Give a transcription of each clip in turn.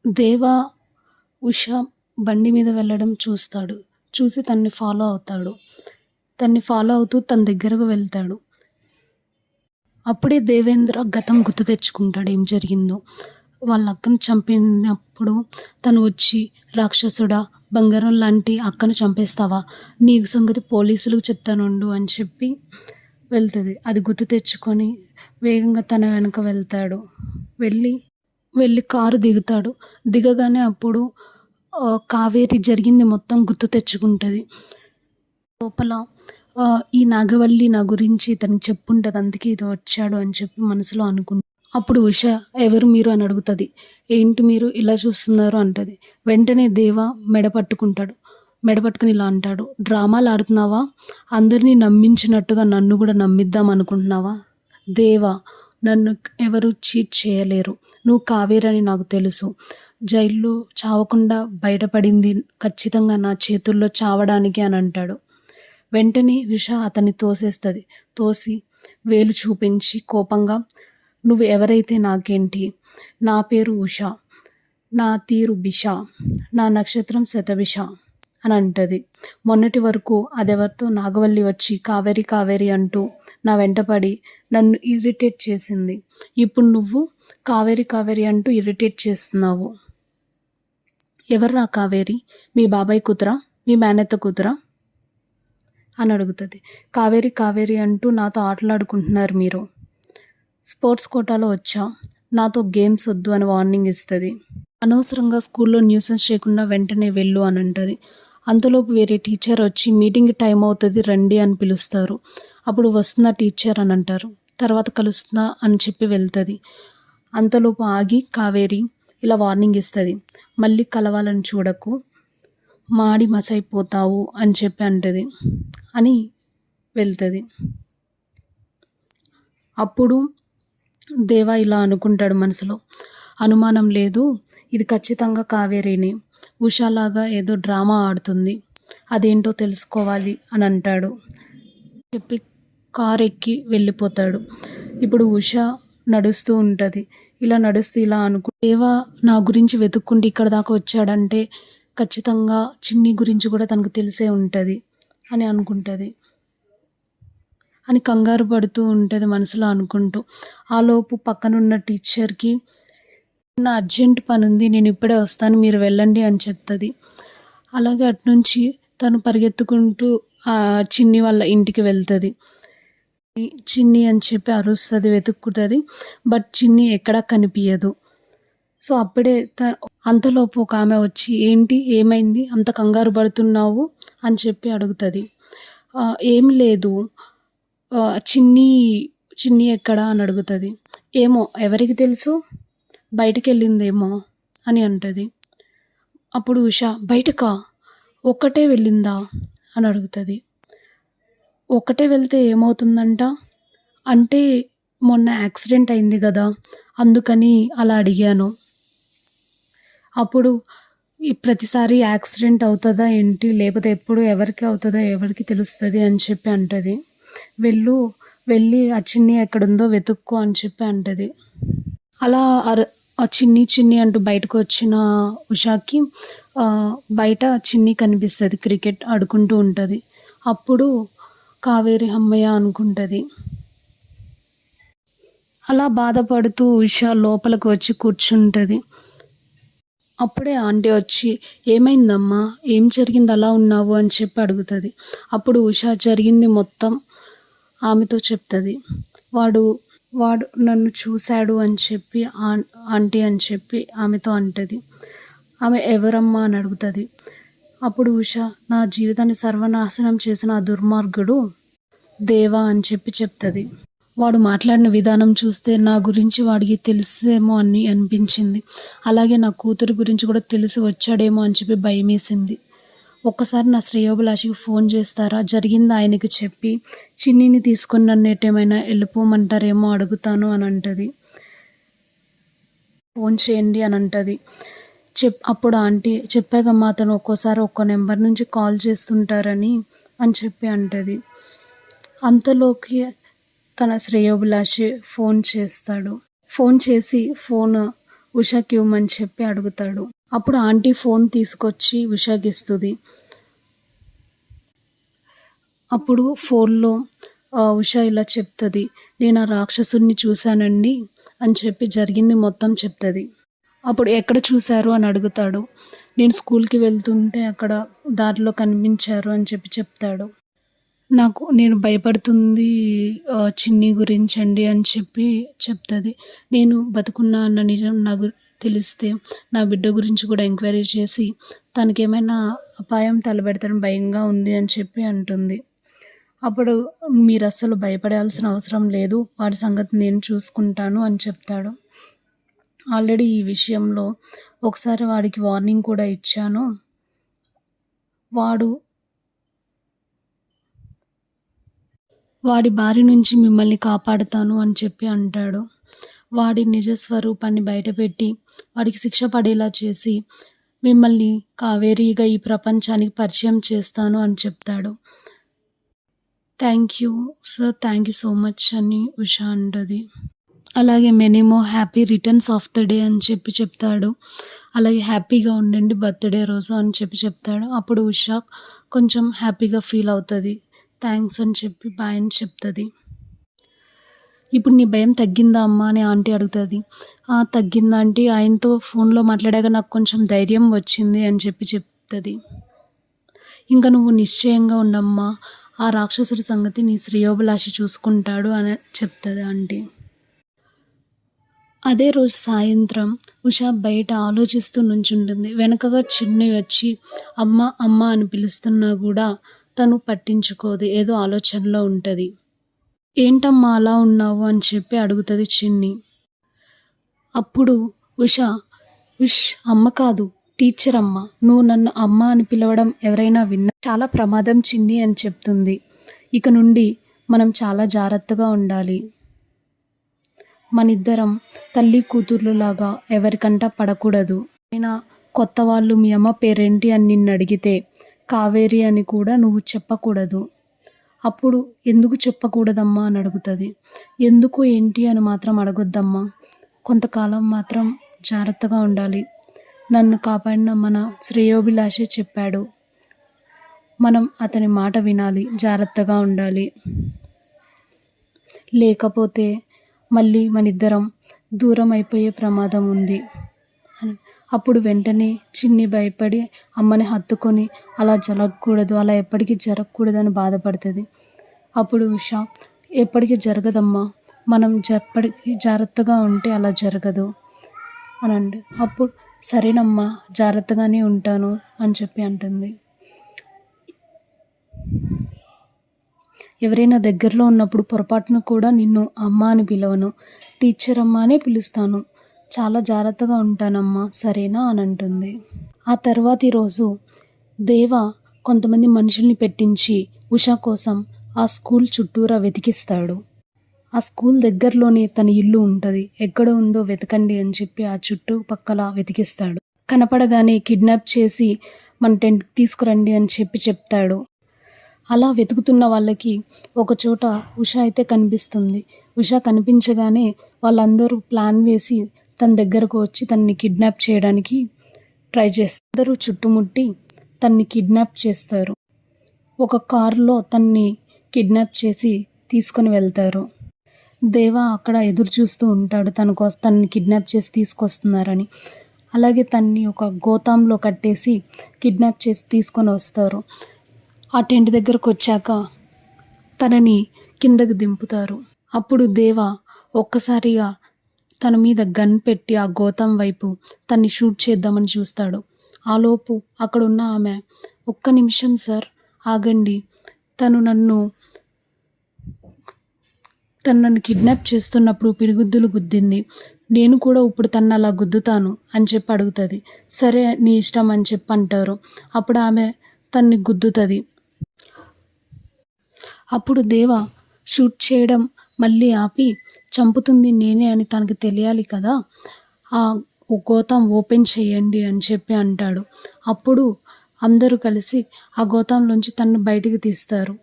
దేవ, ఉష బండి మీద వెళ్ళడం చూస్తాడు. చూసి తనని ఫాలో అవుతాడు. తనని ఫాలో అవుతూ తన దగ్గరకు వెళ్తాడు. అప్పుడే దేవేంద్ర గతం గుర్తు తెచ్చుకుంటాడు ఏం జరిగిందో. వాళ్ళ అక్కని చంపినప్పుడు తను వచ్చి, "రాక్షసుడా! బంగారం లాంటి అక్కను చంపేస్తావా? నీ సంగతి పోలీసులకు చెప్తానుండు" అని చెప్పి వెళ్తది. అది గుర్తు తెచ్చుకొని వేగంగా తన వెనక వెళ్తాడు. వెళ్ళి కారు దిగుతాడు. దిగగానే అప్పుడు కావేరి జరిగింది మొత్తం గుర్తు తెచ్చుకుంటది. లోపల ఈ నాగవల్లి నా గురించి ఇతనికి చెప్పుంటది. అందుకే ఇది వచ్చాడు అని చెప్పి మనసులో అప్పుడు ఉష, "ఎవరు మీరు?" అని అడుగుతది. "ఏంటి మీరు ఇలా చూస్తున్నారు?" అంటది. వెంటనే దేవ మెడ పట్టుకుంటాడు. మెడ పట్టుకొని ఇలా అంటాడు, "డ్రామాలాడుతున్నావా? అందరిని నమ్మించినట్టుగా నన్ను కూడా నమ్మిద్దాం అనుకుంటున్నావా? దేవ, నన్ను ఎవరు చీట్ చేయలేరు. నువ్వు కావేరి అని నాకు తెలుసు. జైల్లో చావకుండా బయటపడింది ఖచ్చితంగా నా చేతుల్లో చావడానికి" అని అంటాడు. వెంటనే ఉష అతన్ని తోసేస్తది. తోసి వేలు చూపించి కోపంగా, "నువ్వు ఎవరైతే నాకేంటి? నా పేరు ఉష. నా తీరు బిష. నా నక్షత్రం శతభిష" అని అంటది. "మొన్నటి వరకు అదెవరితో నాగవల్లి వచ్చి కావేరి కావేరి అంటూ నా వెంటపడి నన్ను ఇరిటేట్ చేసింది. ఇప్పుడు నువ్వు కావేరి కావేరి అంటూ ఇరిటేట్ చేస్తున్నావు. ఎవర్రా కావేరి? మీ బాబాయ్ కూతురా? మీ మేనత్త కూతురా?" అని అడుగుతది. "కావేరి కావేరి అంటూ నాతో ఆటలాడుకుంటున్నారు మీరు. స్పోర్ట్స్ కోటాలో వచ్చా. నాతో గేమ్స్ వద్దు" అని వార్నింగ్ ఇస్తది. "అనవసరంగా స్కూల్లో న్యూసెన్స్ చేయకుండా వెంటనే వెళ్ళు" అని అంటది. అంతలోపు వేరే టీచర్ వచ్చి, "మీటింగ్‌కి టైం అవుతది రండి" అని పిలుస్తారు. అప్పుడు "వస్తున్నా టీచర్" అని అంటారు. తర్వాత కలుస్తున్నా అని చెప్పి వెళ్తది. అంతలోపు ఆగి కావేరి ఇలా వార్నింగ్ ఇస్తది. "మళ్ళీ కలవాలని చూడకు. మాడి మసైపోతావు" అని చెప్పి అంటది. అని వెళ్తది. అప్పుడు దేవ ఇలా అనుకుంటాడు మనసులో, "అనుమానం లేదు, ఇది ఖచ్చితంగా కావేరినే. ఉషలాగా ఏదో డ్రామా ఆడుతుంది. అదేంటో తెలుసుకోవాలి" అని అంటాడు. చెప్పి కారు ఎక్కి వెళ్ళిపోతాడు. ఇప్పుడు ఉష నడుస్తూ ఉంటది. ఇలా నడుస్తూ ఇలా దేవ నా గురించి వెతుక్కుంటూ ఇక్కడి దాకా వచ్చాడంటే ఖచ్చితంగా చిన్ని గురించి కూడా తనకు తెలిసే ఉంటది అని అనుకుంటది. అని కంగారు పడుతూ ఉంటది మనసులో అనుకుంటూ. ఆలోపు పక్కనున్న టీచర్‌కి, "నా అర్జెంట్ పనుంది. నేను ఇప్పుడే వస్తాను. మీరు వెళ్ళండి" అని చెప్తది. అలాగే అటునుంచి తను పరిగెత్తుకుంటూ చిన్ని వాళ్ళ ఇంటికి వెళ్తది. చిన్ని అని చెప్పి అరుస్తది, వెతుక్కుంటది. బట్ చిన్ని ఎక్కడా కనిపియదు. సో, అప్పుడే అంతలోపు ఒక ఆమె వచ్చి, "ఏంటి? ఏమైంది? అంత కంగారు పడుతున్నావు?" అని చెప్పి అడుగుతది. "ఏం లేదు. చిన్ని ఎక్కడా?" అని అడుగుతది. "ఏమో, ఎవరికి తెలుసు? బయటికెళ్ళిందేమో" అని అంటది. అప్పుడు ఉష, "బయటకా? ఒక్కటే వెళ్ళిందా?" అని అడుగుతది. "ఒక్కటే వెళ్తే ఏమవుతుందంట?" అంటే, "మొన్న యాక్సిడెంట్ అయింది గదా! అందుకని అలా అడిగాను." అప్పుడు, ప్రతిసారి యాక్సిడెంట్ అవుతదా ఏంటి? లేకపోతే ఎప్పుడు ఎవరికి అవుతదో ఎవరికి తెలుస్తది" అని చెప్పి అంటది. వెళ్ళి ఆ చిన్ని ఎక్కడుందో వెతుక్కో" అని చెప్పి అంటది. అలా ఆ చిన్ని అంటూ బయటకు వచ్చిన ఉషాకి బయట చిన్ని కనిపిస్తది. క్రికెట్ ఆడుకుంటూ ఉంటది. అప్పుడు కావేరి హమ్మయ్య అనుకుంటది. అలా బాధపడుతూ ఉష లోపలికి వచ్చి కూర్చుంటది. అప్పుడే ఆంటీ వచ్చి, "ఏమైందమ్మా? ఏం జరిగింది అలా ఉన్నావు?" అని చెప్పి అడుగుతది. అప్పుడు ఉష జరిగింది మొత్తం ఆమెతో చెప్తది. వాడు నన్ను చూశాడు అని చెప్పి ఆంటీ అని చెప్పి ఆమెతో అంటది. ఆమె, "ఎవరమ్మా?" అని అడుగుతది. అప్పుడు ఉష, "నా జీవితాన్ని సర్వనాశనం చేసిన ఆ దుర్మార్గుడు దేవ" అని చెప్పి చెప్తది. వాడు మాట్లాడిన విధానం చూస్తే నా గురించి వాడికి తెలుసేమో అని అనిపించింది. అలాగే నా కూతురు గురించి కూడా తెలిసి వచ్చాడేమో అని చెప్పి భయమేసింది. ఒక్కసారి నా శ్రేయోభిలాషికి ఫోన్ చేస్తారా? జరిగింది ఆయనకి చెప్పి చిన్నిని తీసుకొని నన్ను ఎటేమైనా వెళ్ళిపోమంటారేమో అడుగుతాను అని అంటది. ఫోన్ చేయండి అని అంటది. అప్పుడు ఆంటీ, "చెప్పాగమ్మా, అతను ఒక్కోసారి ఒక్కో నెంబర్ నుంచి కాల్ చేస్తుంటారని" అని చెప్పి అంటది. అంతలోకి తన శ్రేయోభిలాషి ఫోన్ చేస్తాడు. ఫోన్ చేసి, ఉషాకి ఇవ్వమని చెప్పి అడుగుతాడు. అప్పుడు ఆంటీ ఫోన్ తీసుకొచ్చి ఉషాకిస్తుంది. అప్పుడు ఫోన్‌లో ఉష ఇలా చెప్తది. "నేను ఆ రాక్షసుడిని చూశానండి" అని చెప్పి జరిగింది మొత్తం చెప్తది. అప్పుడు "ఎక్కడ చూసారు?" అని అడుగుతాడు. "నేను స్కూల్‌కి వెళ్తుంటే అక్కడ దారిలో కనిపించారు" అని చెప్పి చెప్తాడు. నేను భయపడుతుంది చిన్ని గురించండి అని చెప్పి చెప్తది. నేను బతికున్నా అన్న నిజం నాకు తెలిస్తే నా బిడ్డ గురించి కూడా ఎంక్వైరీ చేసి తనకేమైనా అపాయం తలపెడతారని భయంగా ఉంది అని చెప్పి అంటుంది. అప్పుడు "మీరస్సలు భయపడాల్సిన అవసరం లేదు. వాడి సంగతి నేను చూసుకుంటాను" అని చెప్తాడు. ఆల్రెడీ ఈ విషయంలో ఒకసారి వాడికి వార్నింగ్ కూడా ఇచ్చాను. వాడి బారి నుంచి మిమ్మల్ని కాపాడుతాను అని చెప్పి అంటాడు. వాడి నిజ స్వరూపాన్ని బయటపెట్టి వాడికి శిక్ష పడేలా చేసి మిమ్మల్ని కావేరీగా ఈ ప్రపంచానికి పరిచయం చేస్తాను అని చెప్తాడు. Thank you sir, thank you so much అని ఉష అంటది. అలాగే many more happy returns of the day అని చెప్పి చెప్తాడు. అలాగే హ్యాపీగా ఉండండి బర్త్‌డే రోజు అని చెప్పి చెప్తాడు. అప్పుడు ఉష కొంచెం హ్యాపీగా ఫీల్ అవుతది. థ్యాంక్స్ అని చెప్పి బాయ్ అని చెప్తది. "ఇప్పుడు నీ భయం తగ్గిందా అమ్మా?" అని ఆంటీ అడుగుతది. "ఆ! తగ్గింది ఆంటీ. ఆయనతో ఫోన్‌లో మాట్లాడాక నాకు కొంచెం ధైర్యం వచ్చింది" అని చెప్పి చెప్తది. "ఇంక నువ్వు నిశ్చయంగా ఉండమ్మా. ఆ రాక్షసుడి సంగతి నీ శ్రేయోభిలాషి చూసుకుంటాడు" అని చెప్తది ఆంటీ. అదే రోజు సాయంత్రం ఉష బయట ఆలోచిస్తూ నుంచుంటుంది. వెనకగా చిన్ని వచ్చి అమ్మ, అమ్మ అని పిలుస్తున్నా కూడా తను పట్టించుకోదు. ఏదో ఆలోచనలో ఉంటది. "ఏంటమ్మా అలా ఉన్నావు?" అని చెప్పి అడుగుతది చిన్ని. అప్పుడు ఉష "ఉష్ అమ్మ కాదు, టీచర్ అమ్మ. నువ్వు నన్ను అమ్మ అని పిలవడం ఎవరైనా విన్నా చాలా ప్రమాదం చిన్ని" అని చెప్తుంది. "ఇక నుండి మనం చాలా జాగ్రత్తగా ఉండాలి. మనిద్దరం తల్లి కూతుర్లులాగా ఎవరికంట పడకూడదు. అయినా కొత్త వాళ్ళు మీ అమ్మ పేరేంటి అని నిన్నడిగితే కావేరి అని కూడా నువ్వు చెప్పకూడదు." అప్పుడు "ఎందుకు చెప్పకూడదమ్మా?" అని అడుగుతది. "ఎందుకు ఏంటి అని మాత్రం అడగొద్దమ్మా. కొంతకాలం మాత్రం జాగ్రత్తగా ఉండాలి. నన్ను కాపాడిన మన శ్రేయోభిలాషే చెప్పాడు. మనం అతని మాట వినాలి. జాగ్రత్తగా ఉండాలి. లేకపోతే మళ్ళీ మనిద్దరం దూరం అయిపోయే ప్రమాదం ఉంది" అని. అప్పుడు వెంటనే చిన్ని భయపడి అమ్మని హత్తుకొని "అలా జరగకూడదు. అలా ఎప్పటికీ జరగకూడదని" బాధపడుతది. అప్పుడు ఉష "ఎప్పటికీ జరగదమ్మా. మనం ఎప్పటికీ జాగ్రత్తగా ఉంటే అలా జరగదు" అని అప్పుడు "సరేనమ్మా, జాగ్రత్తగానే ఉంటాను" అని చెప్పి అంటుంది. "ఎవరైనా దగ్గరలో ఉన్నప్పుడు పొరపాటున కూడా నిన్ను అమ్మ అని పిలవను. టీచర్ అమ్మ అనే పిలుస్తాను. చాలా జాగ్రత్తగా ఉంటానమ్మా, సరేనా" అని అంటుంది. ఆ తర్వాతి రోజు దేవ కొంతమంది మనుషుల్ని పెట్టించి ఉష కోసం ఆ స్కూల్ చుట్టూరా వెతికిస్తాడు. ఆ స్కూల్ దగ్గరలోనే తన ఇల్లు ఉంటది. ఎక్కడ ఉందో వెతకండి అని చెప్పి ఆ చుట్టుపక్కల వెతికిస్తాడు. కనపడగానే కిడ్నాప్ చేసి మన టెంట్‌కి తీసుకురండి అని చెప్పి చెప్తాడు. అలా వెతుకుతున్న వాళ్ళకి ఒకచోట ఉష అయితే కనిపిస్తుంది. ఉష కనిపించగానే వాళ్ళందరూ ప్లాన్ వేసి తన దగ్గరకు వచ్చి తనని కిడ్నాప్ చేయడానికి ట్రై చేస్తారు. అందరూ చుట్టుముట్టి తనని కిడ్నాప్ చేస్తారు. ఒక కారులో తనని కిడ్నాప్ చేసి తీసుకొని వెళ్తారు. దేవ అక్కడ ఎదురు చూస్తూ ఉంటాడు తనని కిడ్నాప్ చేసి తీసుకొస్తున్నారని. అలాగే తనని ఒక గోతాంలో కట్టేసి కిడ్నాప్ చేసి తీసుకొని వస్తారు. ఆ టెంట్ దగ్గరకు వచ్చాక తనని కిందకి దింపుతారు. అప్పుడు దేవ ఒక్కసారిగా తన మీద గన్ పెట్టి ఆ గోతం వైపు తన్ని షూట్ చేద్దామని చూస్తాడు. ఆలోపు అక్కడున్న ఆమె "ఒక్క నిమిషం సార్, ఆగండి. తను నన్ను కిడ్నాప్ చేస్తున్నప్పుడు పిడిగుద్దులు గుద్దింది. నేను కూడా ఇప్పుడు తనని అలా గుద్దుతాను" అని చెప్పి అడుగుతుంది. "సరే, నీ ఇష్టం" అని చెప్పి అంటారు. అప్పుడు ఆమె తన్ని గుద్దుతుంది. అప్పుడు దేవ షూట్ చేయడం మళ్ళీ ఆపి "చంపుతుంది నేనే అని తనకి తెలియాలి కదా, ఆ గోతం ఓపెన్ చేయండి" అని చెప్పి అంటాడు. అప్పుడు అందరూ కలిసి ఆ గోతంలోంచి తనను బయటికి తీస్తారు.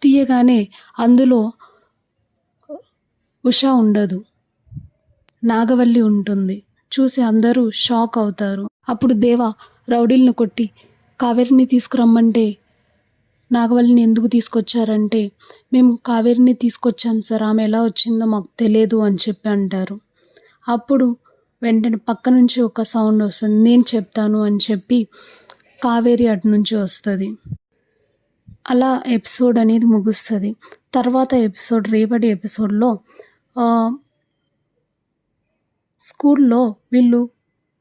తీయగానే అందులో ఉష ఉండదు. నాగవల్లి ఉంటుంది. చూసి అందరూ షాక్ అవుతారు. అప్పుడు దేవ రౌడీలను కొట్టి కావేరిని తీసుకురమ్మంటే నాగవల్లిని ఎందుకు తీసుకొచ్చారంటే, "మేము కావేరిని తీసుకొచ్చాం సార్. ఆమె ఎలా వచ్చిందో మాకు తెలియదు" అని చెప్పి అంటారు. అప్పుడు వెంటనే పక్క నుంచి ఒక సౌండ్ వస్తుంది. "నేను చెప్తాను" అని చెప్పి కావేరి అటు నుంచి వస్తది. అలా ఎపిసోడ్ అనేది ముగుస్తది. తర్వాత ఎపిసోడ్ రేపటి ఎపిసోడ్‌లో ఆహ్, స్కూల్‌లో వీళ్ళు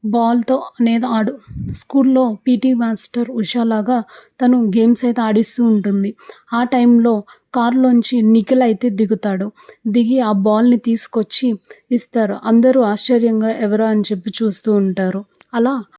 బాల్‌తో అనేది స్కూల్‌లో పీటీ మాస్టర్ ఉషాలాగా తను గేమ్స్ అయితే ఆడిస్తూ ఉంటుంది. ఆ టైంలో కారులోంచి నిఖిల్ అయితే దిగుతాడు. దిగి ఆ బాల్‌ని తీసుకొచ్చి ఇస్తారు. అందరూ ఆశ్చర్యంగా ఎవరా అని చెప్పి చూస్తూ ఉంటారు. అలా